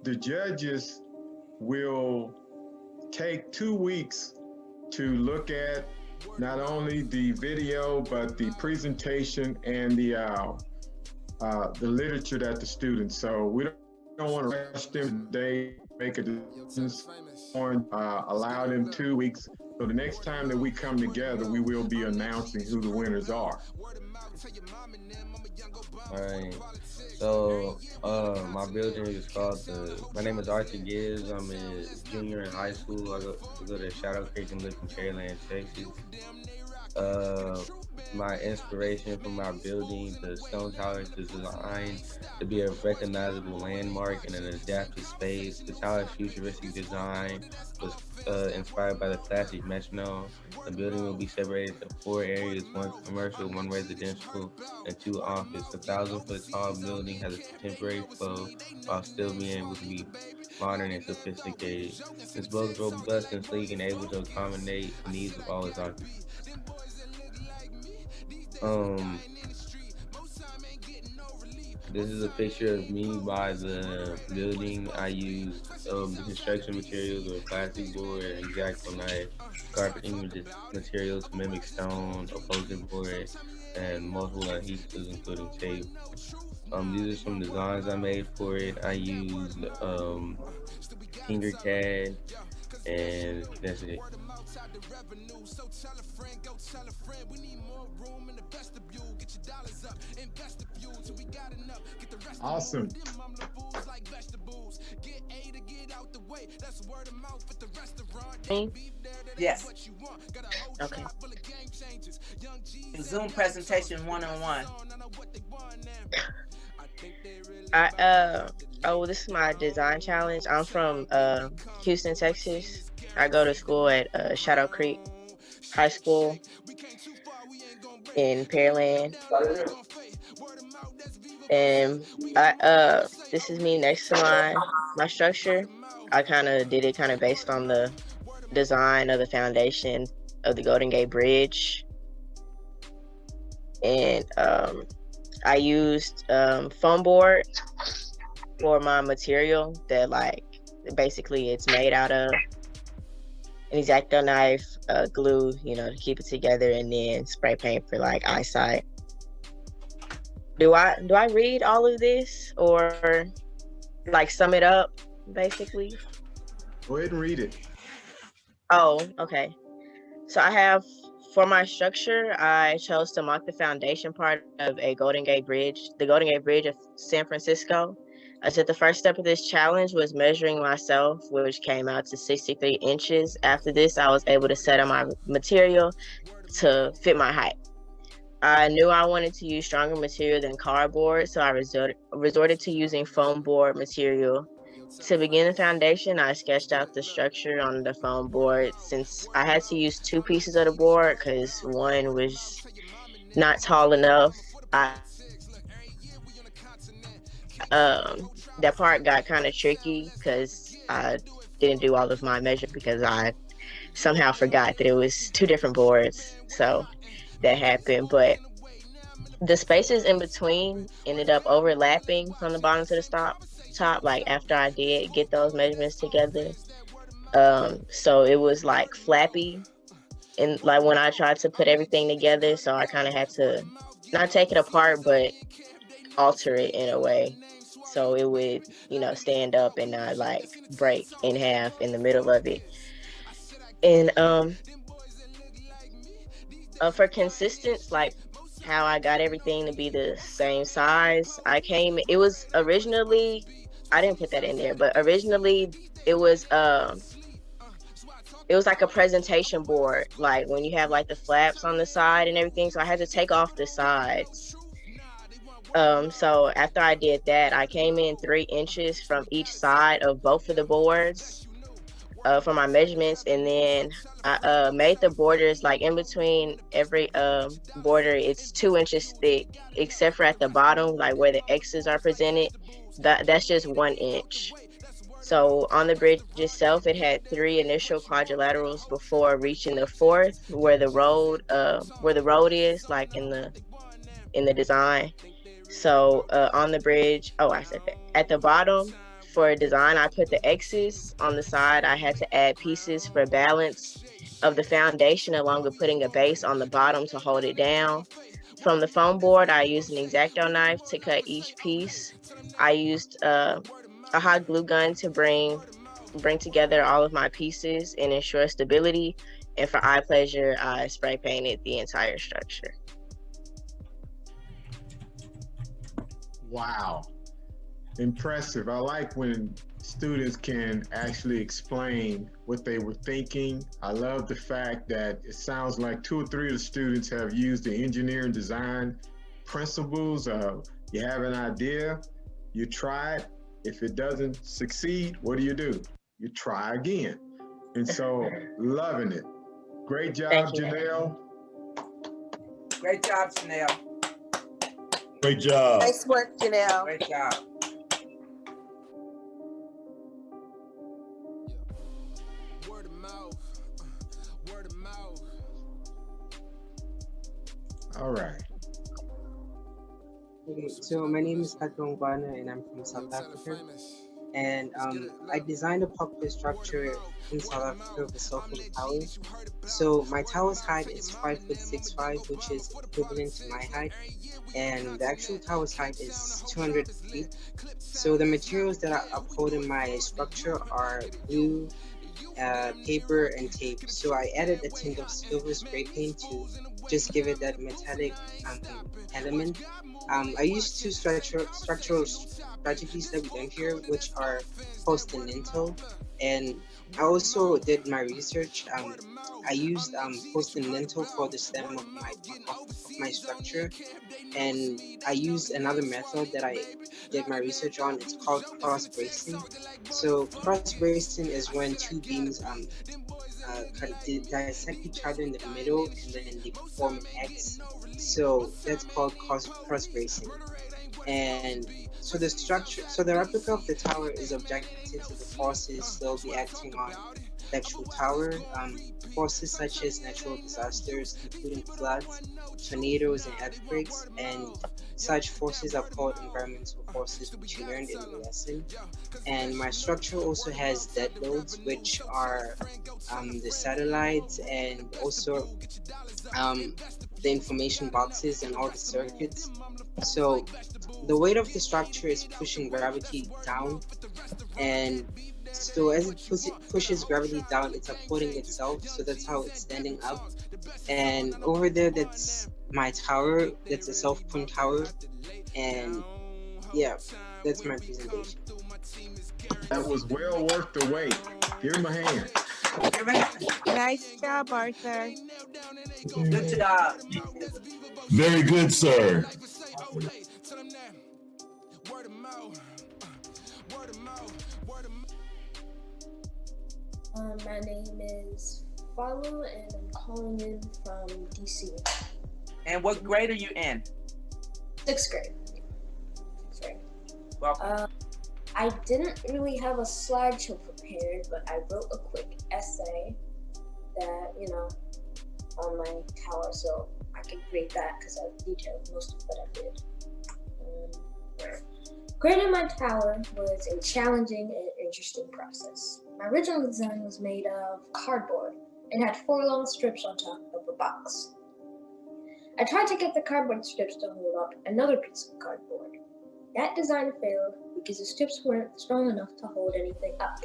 the judges will take 2 weeks to look at not only the video but the presentation and the literature that the students. So we don't want to rush them today, make a decision, allow them 2 weeks. So the next time that we come together, we will be announcing who the winners are. All right. So, my building is called my name is Arthur Gibbs. I'm a junior in high school. I go to Shadow Creek and live in Pearland, Texas. Uh, my inspiration for my building, the Stone Tower, is designed to be a recognizable landmark in an adaptive space. The tower's futuristic design was inspired by the classic metronome. The building will be separated into four areas: one commercial, one residential, and two office. The 1,000-foot tall building has a contemporary flow while still being able to be modern and sophisticated. It's both robust and sleek and able to accommodate the needs of all its occupants. Um, this is a picture of me by the building. I used the construction materials were plastic board, X-Acto knife, carpeting materials to mimic stone, opposing board, and multiple adhesives including tape. These are some designs I made for it. I used Tinkercad, and that's it. Awesome. Me? Yes. Okay. Zoom presentation 1-on-1. This is my design challenge. I'm from Houston, Texas. I go to school at Shadow Creek High School in Pearland. And this is me next to my structure. I kind of did it kind of based on the design of the foundation of the Golden Gate Bridge. And I used foam board for my material that basically it's made out of an X-Acto knife, glue, to keep it together, and then spray paint for eyesight. Do I read all of this or sum it up basically? Go ahead and read it. Oh, okay. So for my structure, I chose to mark the foundation part of the Golden Gate Bridge of San Francisco. I said the first step of this challenge was measuring myself, which came out to 63 inches. After this, I was able to set on my material to fit my height. I knew I wanted to use stronger material than cardboard, so I resorted to using foam board material. To begin the foundation, I sketched out the structure on the foam board since I had to use two pieces of the board because one was not tall enough. That part got kind of tricky because I didn't do all of my measure because I somehow forgot that it was two different boards. So that happened, but the spaces in between ended up overlapping from the bottom to the top after I did get those measurements together. So it was flappy and when I tried to put everything together, so I kind of had to not take it apart but alter it in a way so it would stand up and not break in half in the middle of it. And for consistency, how I got everything to be the same size, it was originally, I didn't put that in there, but originally it was a presentation board, when you have the flaps on the side and everything, so I had to take off the sides. So after I did that, I came in 3 inches from each side of both of the boards for my measurements, and then I made the borders in between every border. It's 2 inches thick, except for at the bottom, where the X's are presented. That's just 1 inch. So on the bridge itself, it had 3 initial quadrilaterals before reaching the 4th, where the road is, in the design. So on the bridge, I said that at the bottom for design, I put the X's on the side. I had to add pieces for balance of the foundation, along with putting a base on the bottom to hold it down. From the foam board, I used an X-Acto knife to cut each piece. I used a hot glue gun to bring together all of my pieces and ensure stability. And for eye pleasure, I spray painted the entire structure. Wow. Impressive. I like when students can actually explain what they were thinking. I love the fact that it sounds like 2 or 3 of the students have used the engineering design principles of you have an idea, you try it. If it doesn't succeed, what do? You try again. And so loving it. Great job, Janelle. Great job, Janelle. Great job. Nice work, Janelle. Great job. All right. Okay, so my name is Katong Bana and I'm from South Africa. And I designed a popular structure in South Africa of a cell-phone tower. So my tower's height is 5'6'5", which is equivalent to my height. And the actual tower's height is 200 feet. So the materials that are upholding my structure are glue, paper, and tape. So I added a tint of silver spray paint to just give it that metallic element. I used 2 structural strategies that we done here, which are post and lintel, and I also did my research. I used post and lintel for the stem of my structure, and I used another method that I did my research on. It's called cross bracing. So cross bracing is when 2 beams dissect each other in the middle and then they form an X. So that's called cross bracing. And so the replica of the tower is objected to the forces that will be acting on the actual tower. Forces such as natural disasters, including floods, tornadoes, and earthquakes, and such forces are called environmental forces, which you learned in the lesson. And my structure also has dead loads, which are the satellites and also the information boxes and all the circuits. So the weight of the structure is pushing gravity down, and so as it pushes gravity down, it's upholding itself. So that's how it's standing up. And over there, that's my tower. That's a self-pun tower. And yeah, that's my presentation. That was well worth the wait. Give him a hand. Nice job, Arthur. Good job. Very good, sir. My name is Follow, and I'm calling in from DC. And what grade are you in? 6th grade. Welcome. I didn't really have a slideshow prepared, but I wrote a quick essay that, on my tower, so I can create that because I detailed most of what I did. Creating my tower was a challenging and interesting process. My original design was made of cardboard and had 4 long strips on top of a box. I tried to get the cardboard strips to hold up another piece of cardboard. That design failed because the strips weren't strong enough to hold anything up.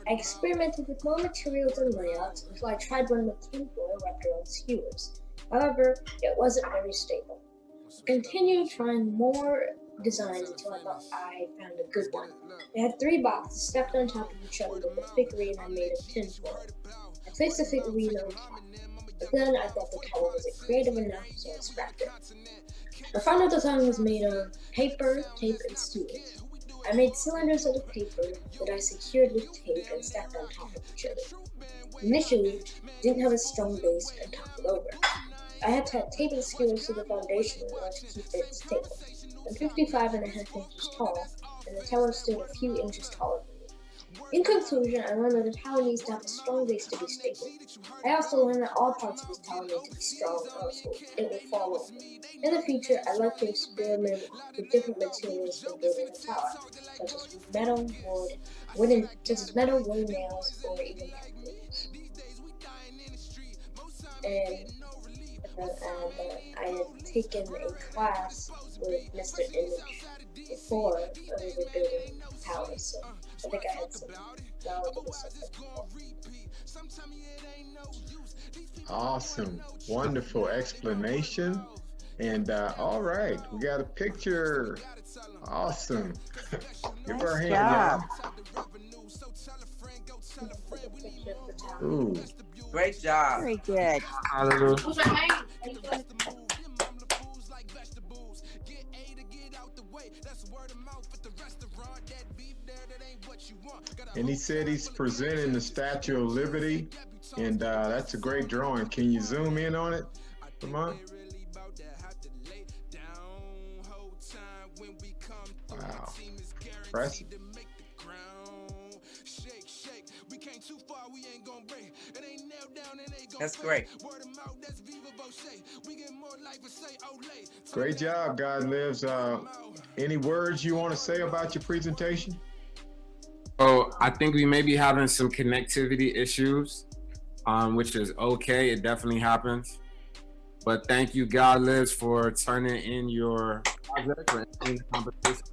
I experimented with more materials and layouts until I tried one with tinfoil wrapped around skewers. However, it wasn't very stable. I continued trying more designs until I thought I found a good one. It had 3 boxes stacked on top of each other with a figurine I made of tinfoil. I placed the figurine on top, but then I thought the tower wasn't creative enough, so I scrapped it. The final design was made of paper, tape, and skewers. I made cylinders out of paper that I secured with tape and stacked on top of each other. Initially, it didn't have a strong base and toppled over. I had to add tape and skewers to the foundation in order to keep it stable. I'm 55.5 inches tall, and the tower stood a few inches taller than me. In conclusion, I learned that the tower needs to have a strong base to be stable. I also learned that all parts of this tower need to be strong, or else it will fall over. In the future, I'd like to experiment with different materials for building a tower, such as metal, wooden nails, or even concrete. And I had taken a class with Mr. Image before we were building towers, so I think I had some knowledge of the subject before. Awesome. Wonderful explanation. And all right, we got a picture. Awesome. Give her a hand, job. y'all. Ooh. Great job. Very good. And he said he's presenting the Statue of Liberty, and that's a great drawing. Can you zoom in on it, Lamont? Wow, impressive. That's great. Great job, God Lives. Any words you want to say about your presentation? Oh, I think we may be having some connectivity issues, which is okay. It definitely happens. But thank you, God Lives, for turning in your project, for ending the competition.